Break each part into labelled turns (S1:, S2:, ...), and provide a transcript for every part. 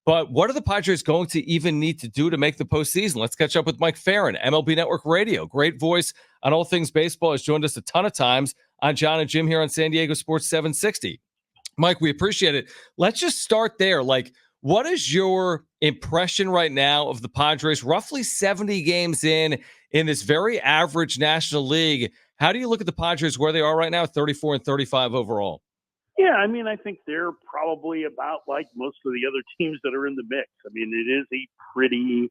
S1: But what are the Padres going to even need to do to make the postseason? Let's catch up with Mike Ferrin, MLB Network Radio. Great voice on all things baseball. Has joined us a ton of times on Jon and Jim here on San Diego Sports 760. Mike, we appreciate it. Let's just start there. Like, what is your impression right now of the Padres? Roughly 70 games in this very average National League. How do you look at the Padres where they are right now, 34 and 35 overall?
S2: Yeah, I mean, I think they're probably about like most of the other teams that are in the mix. I mean, it is a pretty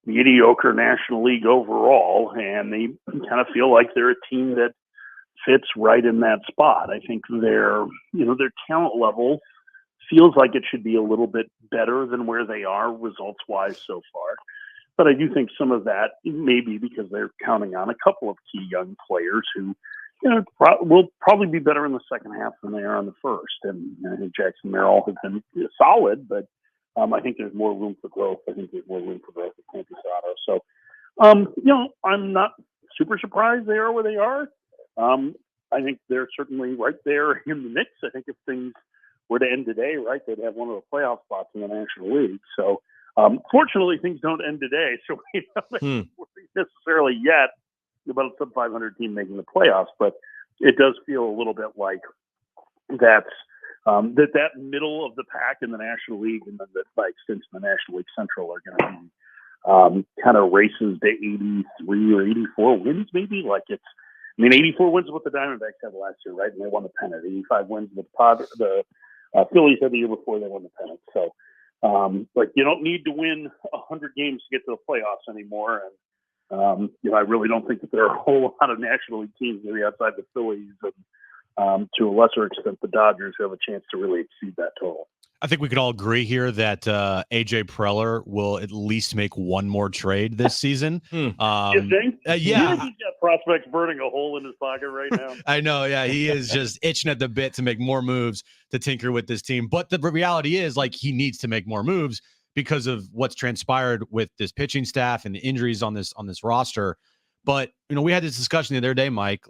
S2: mediocre National League overall, and they kind of feel like they're a team that fits right in that spot. I think their talent level feels like it should be a little bit better than where they are results-wise so far. But I do think some of that may be because they're counting on a couple of key young players who will probably be better in the second half than they are in the first. And I think Jackson Merrill has been solid, but I think there's more room for growth. I think there's more room for growth with Manny Machado. So, I'm not super surprised they are where they are. I think they're certainly right there in the mix. I think if things were to end today, right, they'd have one of the playoff spots in the National League. So, fortunately, things don't end today. So we don't necessarily yet about a sub-500 team making the playoffs, but it does feel a little bit like that middle of the pack in the National League, and then that by extension the National League Central are going to be kind of races to 83 or 84 wins, maybe. Like 84 wins is what the Diamondbacks had last year, right? And they won the pennant. 85 wins with the Phillies had the year before they won the pennant. So, you don't need to win 100 games to get to the playoffs anymore. And I really don't think that there are a whole lot of National League teams, maybe outside the Phillies and to a lesser extent the Dodgers, who have a chance to really exceed that total.
S3: I think we could all agree here that AJ Preller will at least make one more trade this season.
S2: You think?
S3: Yeah.
S2: You think he's got prospects burning a hole in his pocket right now?
S3: I know, yeah. He is just itching at the bit to make more moves to tinker with this team. But the reality is, like, he needs to make more moves because of what's transpired with this pitching staff and the injuries on this roster. But, we had this discussion the other day, Mike,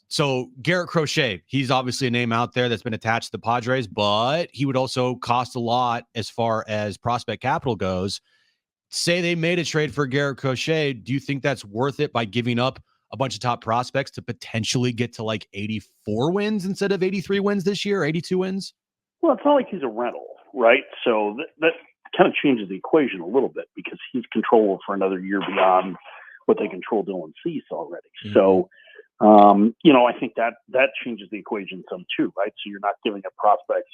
S3: so Garrett Crochet, he's obviously a name out there that's been attached to the Padres, but he would also cost a lot as far as prospect capital goes. Say they made a trade for Garrett Crochet. Do you think that's worth it by giving up a bunch of top prospects to potentially get to like 84 wins instead of 83 wins this year, 82 wins?
S2: Well, it's not like he's a rental, right? So that kind of changes the equation a little bit because he's controllable for another year beyond what they control Dylan Cease already. Mm-hmm. So, I think that changes the equation some too, right? So you're not giving up prospects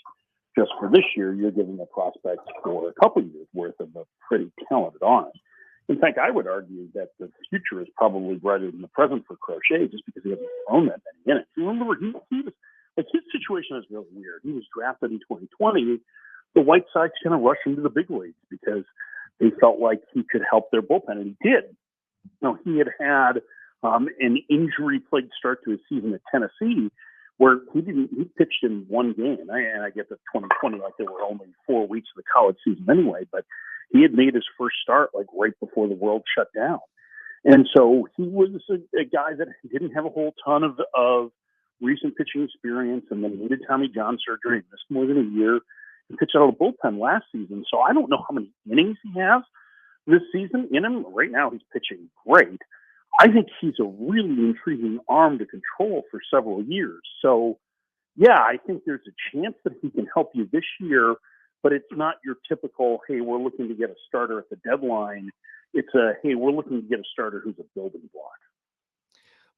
S2: just for this year. You're giving up prospects for a couple years worth of a pretty talented arm. In fact, I would argue that the future is probably brighter than the present for Crochet just because he hasn't thrown that many innings. You remember, he was like, his situation is really weird. He was drafted in 2020. The White Sox kind of rushed him to the big leagues because they felt like he could help their bullpen, and he did. He had an injury-plagued start to his season at Tennessee, where he pitched in one game. And I get that 2020, like there were only 4 weeks of the college season anyway, but he had made his first start like right before the world shut down. And so he was a guy that didn't have a whole ton of recent pitching experience, and then needed Tommy John surgery, missed more than a year, and pitched out of the bullpen last season. So I don't know how many innings he has this season in him. Right now he's pitching great. I think he's a really intriguing arm to control for several years. So, yeah, I think there's a chance that he can help you this year, but it's not your typical, hey, we're looking to get a starter at the deadline. It's hey, we're looking to get a starter who's a building block.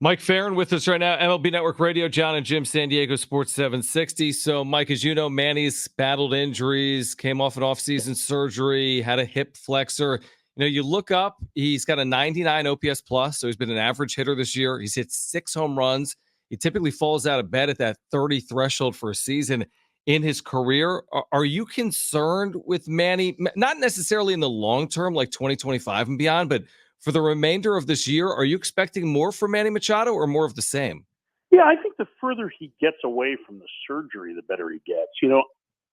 S1: Mike Ferrin with us right now, MLB Network Radio, Jon and Jim, San Diego Sports 760. So, Mike, as you know, Manny's battled injuries, came off an offseason surgery, had a hip flexor. You look up, he's got a 99 OPS plus, so he's been an average hitter this year. He's hit 6 home runs. He typically falls out of bed at that 30 threshold for a season in his career. Are you concerned with Manny? Not necessarily in the long term, like 2025 and beyond, but for the remainder of this year, are you expecting more from Manny Machado or more of the same?
S2: Yeah, I think the further he gets away from the surgery, the better he gets.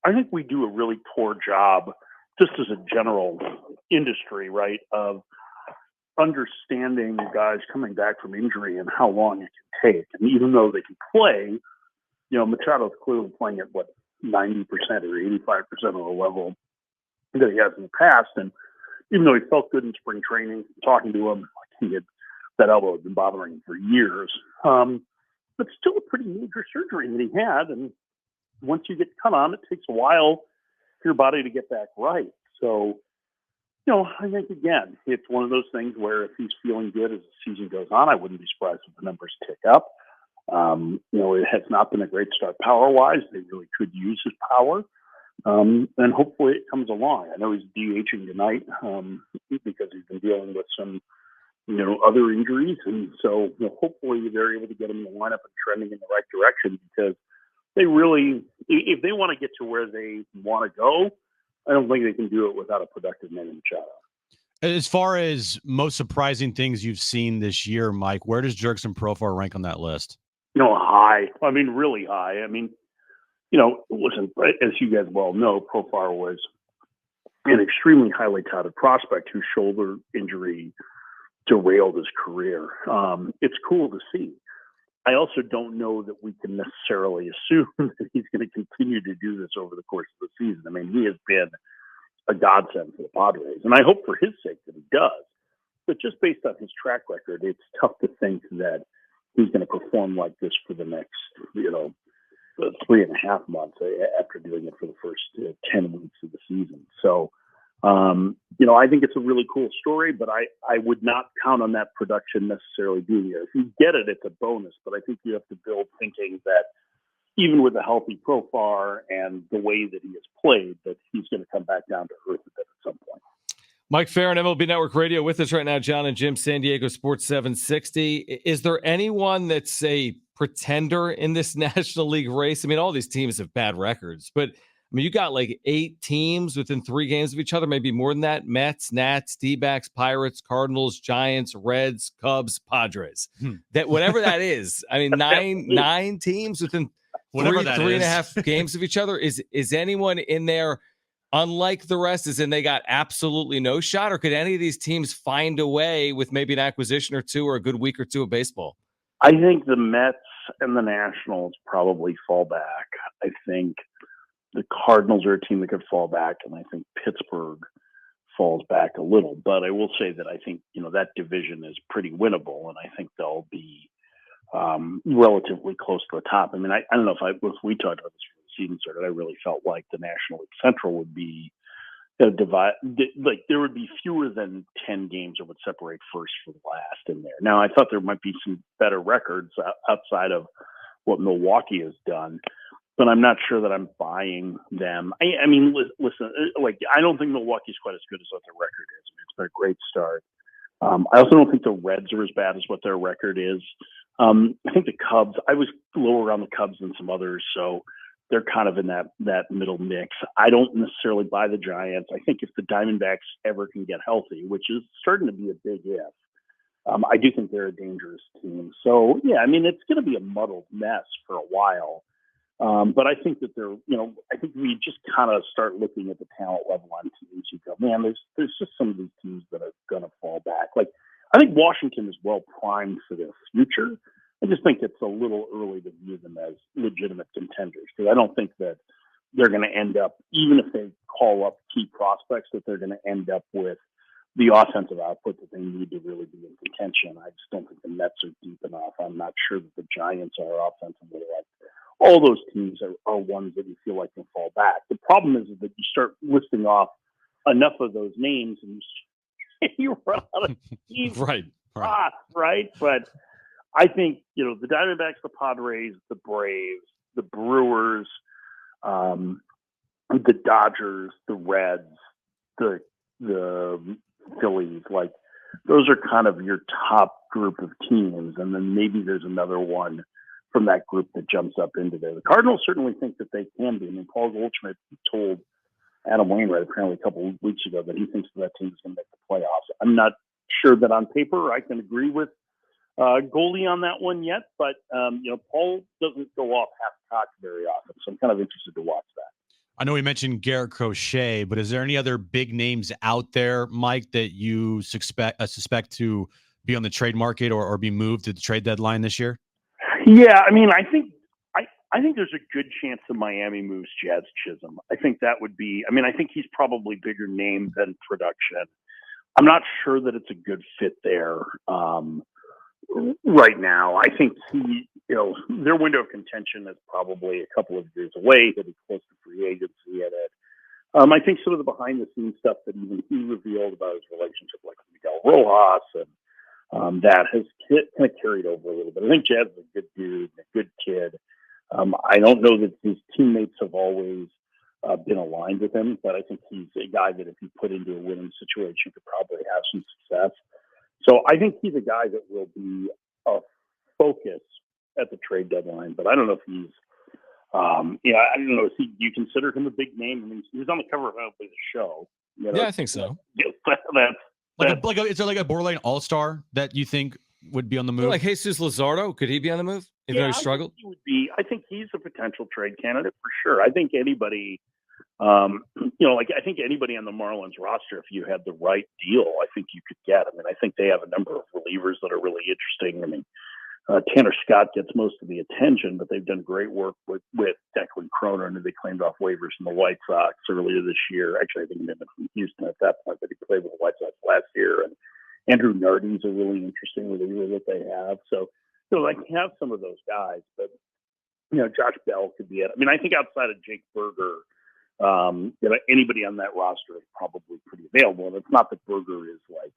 S2: I think we do a really poor job, just as a general industry, right, of understanding guys coming back from injury and how long it can take. And even though they can play, Machado's clearly playing at 90% or 85% of the level that he has in the past. And even though he felt good in spring training, talking to him, that elbow had been bothering him for years. But still a pretty major surgery that he had. And once you get cut on, it takes a while for your body to get back right. So, I think, again, it's one of those things where if he's feeling good as the season goes on, I wouldn't be surprised if the numbers tick up. It has not been a great start power-wise. They really could use his power. And hopefully it comes along. I know he's DHing tonight because he's been dealing with some, other injuries. And so hopefully they're able to get him in the lineup and trending in the right direction, because they really, if they want to get to where they want to go, I don't think they can do it without a productive Manny Machado.
S3: As far as most surprising things you've seen this year, Mike, where does Jurickson Profar rank on that list?
S2: High. I mean, really high. I mean, listen, as you guys well know, Profar was an extremely highly touted prospect whose shoulder injury derailed his career. It's cool to see. I also don't know that we can necessarily assume that he's going to continue to do this over the course of the season. I mean, he has been a godsend for the Padres, and I hope for his sake that he does. But just based on his track record, it's tough to think that he's going to perform like this for the next, 3.5 months after doing it for the first 10 weeks of the season. So, I think it's a really cool story, but I would not count on that production necessarily being there. If you get it, it's a bonus, but I think you have to build thinking that even with a healthy Profar and the way that he has played, that he's going to come back down to earth a bit at some point.
S1: Mike Ferrin, MLB Network Radio, with us right now. Jon and Jim, San Diego Sports 760. Is there anyone that's a pretender in this National League race? I mean, all these teams have bad records, but you got like 8 teams within 3 games of each other, maybe more than that. Mets, Nats, D-backs, Pirates, Cardinals, Giants, Reds, Cubs, Padres. That whatever that is. I mean, nine teams within three and a half games of each other. Is anyone in there unlike the rest, as in they got absolutely no shot, or could any of these teams find a way with maybe an acquisition or two or a good week or two of baseball?
S2: I think the Mets and the Nationals probably fall back. I think the Cardinals are a team that could fall back, and I think Pittsburgh falls back a little. But I will say that I think, that division is pretty winnable, and I think they'll be relatively close to the top. I mean, I don't know if we talked about this before the season started, I really felt like the National League Central would be like there would be fewer than 10 games that would separate first from last in there. Now, I thought there might be some better records outside of what Milwaukee has done, but I'm not sure that I'm buying them. I mean, listen, I don't think Milwaukee's quite as good as what their record is. I mean, it's been a great start. I also don't think the Reds are as bad as what their record is. I think the Cubs, I was lower on the Cubs than some others, so they're kind of in that middle mix. I don't necessarily buy the Giants. I think if the Diamondbacks ever can get healthy, which is starting to be a big if, I do think they're a dangerous team. So, yeah, I mean, it's going to be a muddled mess for a while. But I think that I think we just kind of start looking at the talent level on teams. You go, man, there's just some of these teams that are going to fall back. Like, I think Washington is well primed for their future. I just think it's a little early to view them as legitimate contenders, because I don't think that they're going to end up, even if they call up key prospects, that they're going to end up with the offensive output that they need to really be in contention. I just don't think the Mets are deep enough. I'm not sure that the Giants are offensively like all those teams are ones that you feel like can fall back. The problem is that you start listing off enough of those names and you run out of teams.
S1: Right.
S2: But I think, the Diamondbacks, the Padres, the Braves, the Brewers, the Dodgers, the Reds, the Phillies, like those are kind of your top group of teams. And then maybe there's another one from that group that jumps up into there. The Cardinals certainly think that they can be. I mean, Paul Goldschmidt told Adam Wainwright apparently a couple of weeks ago that he thinks that team is going to make the playoffs. I'm not sure that on paper I can agree with Goldie on that one yet, but Paul doesn't go off half-cocked very often, so I'm kind of interested to watch that.
S3: I know we mentioned Garrett Crochet, but is there any other big names out there, Mike, that you suspect to be on the trade market or be moved to the trade deadline this year?
S2: Yeah, I mean, I think I think there's a good chance that Miami moves Jazz Chisholm. I think that would be, I mean, I think he's probably bigger name than production. I'm not sure that it's a good fit there right now. I think their window of contention is probably a couple of years away. He'll be close to free agency at it. I think some of the behind the scenes stuff that even he revealed about his relationship like Miguel Rojas and that has kind of carried over a little bit. I think Jazz is a good dude, a good kid. I don't know that his teammates have always been aligned with him, but I think he's a guy that if you put into a winning situation could probably have some success. So I think he's a guy that will be a focus at the trade deadline, but I don't know if he's, I don't know. Do you consider him a big name? I mean, he was on the cover of the show.
S1: Yeah, I think so.
S3: Is there like a borderline all-star that you think would be on the move?
S1: Like Jesus Luzardo, could he be on the move? Even though he struggled?
S2: I think he's a potential trade candidate for sure. I think anybody, I think anybody on the Marlins roster, if you had the right deal, I think you could get. I mean, I think they have a number of relievers that are really interesting. I mean, Tanner Scott gets most of the attention, but they've done great work with Declan Cronin, who they claimed off waivers from the White Sox earlier this year. Actually, I think he went from Houston at that point, but he played with the White Sox last year. And Andrew Nardi's a really interesting reliever that they have. So, I can have some of those guys, but Josh Bell could be it. I mean, I think outside of Jake Berger, anybody on that roster is probably pretty available. And it's not that Berger is like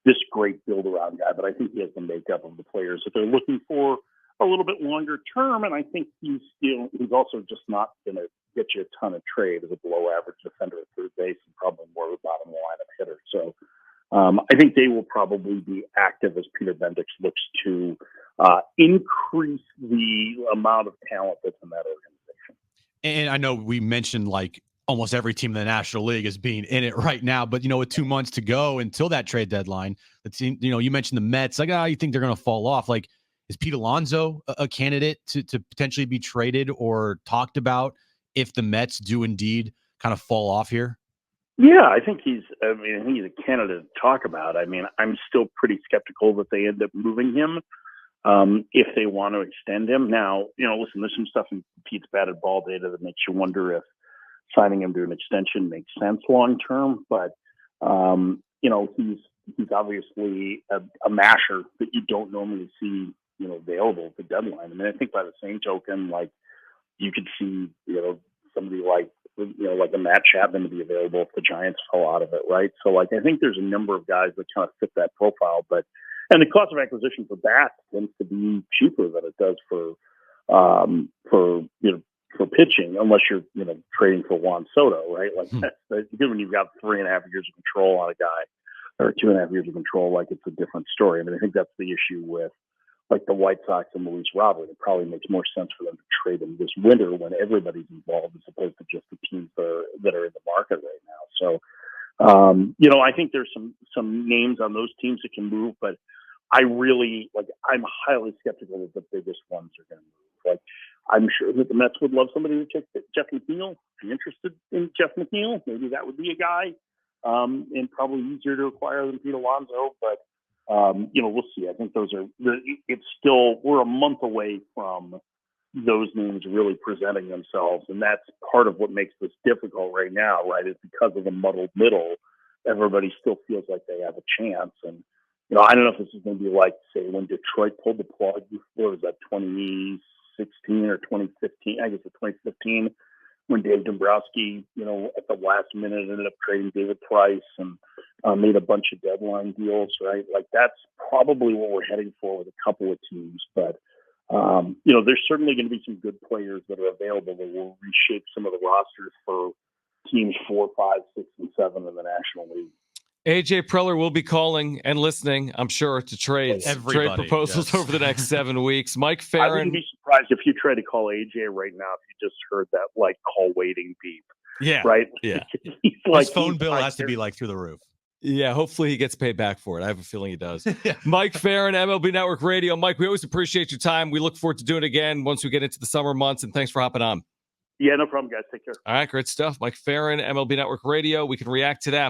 S2: this great build-around guy, but I think he has the makeup of the players that they're looking for a little bit longer term. And I think he's also just not going to get you a ton of trade as a below-average defender at third base and probably more of a bottom lineup hitter. So I think they will probably be active as Peter Bendix looks to increase the amount of talent that's in that organization.
S3: And I know we mentioned like almost every team in the National League is being in it right now, but with 2 months to go until that trade deadline, the team, you mentioned the Mets, like, you think they're going to fall off. Like, is Pete Alonso a candidate to potentially be traded or talked about if the Mets do indeed kind of fall off here?
S2: Yeah, I think he's a candidate to talk about. I mean, I'm still pretty skeptical that they end up moving him if they want to extend him. Now, listen, there's some stuff in Pete's batted ball data that makes you wonder if signing him to an extension makes sense long term. But, he's obviously a masher that you don't normally see, available at the deadline. I mean, I think by the same token, like you could see, somebody like a Matt Chapman to be available if the Giants fell out of it, right? So, like, I think there's a number of guys that kind of fit that profile, and the cost of acquisition for bats tends to be cheaper than it does for pitching, unless you're, trading for Juan Soto, right? Like that's good when you've got 3.5 years of control on a guy, or 2.5 years of control. Like, it's a different story. I mean, I think that's the issue with like the White Sox and Luis Robert. It probably makes more sense for them to trade him this winter when everybody's involved, as opposed to just the teams that are in the market right now. So, I think there's some names on those teams that can move, but I'm highly skeptical that the biggest ones are going to move. Like, I'm sure that the Mets would love somebody to take Jeff McNeil. If you're interested in Jeff McNeil, maybe that would be a guy, and probably easier to acquire than Pete Alonso. But we'll see. I think we're a month away from those names really presenting themselves, and that's part of what makes this difficult right now. Right, is because of the muddled middle. Everybody still feels like they have a chance, and I don't know if this is going to be like, say, when Detroit pulled the plug. What was that, 2016 or 2015? I guess it's 2015, when Dave Dombrowski, at the last minute ended up trading David Price and made a bunch of deadline deals, right? Like, that's probably what we're heading for with a couple of teams. But, there's certainly going to be some good players that are available that will reshape some of the rosters for teams 4, 5, 6, and 7 in the National League.
S1: AJ Preller will be calling and listening, I'm sure, to trade proposals over the next 7 weeks. Mike Ferrin.
S2: I wouldn't be surprised if you tried to call AJ right now if you just heard that call waiting beep.
S3: Yeah.
S2: Right?
S3: Yeah.
S2: His
S3: phone bill has to be through the roof.
S1: Yeah, hopefully he gets paid back for it. I have a feeling he does. Mike Ferrin, MLB Network Radio. Mike, we always appreciate your time. We look forward to doing it again once we get into the summer months, and thanks for hopping on.
S2: Yeah, no problem, guys. Take care.
S1: All right, great stuff. Mike Ferrin, MLB Network Radio. We can react to that.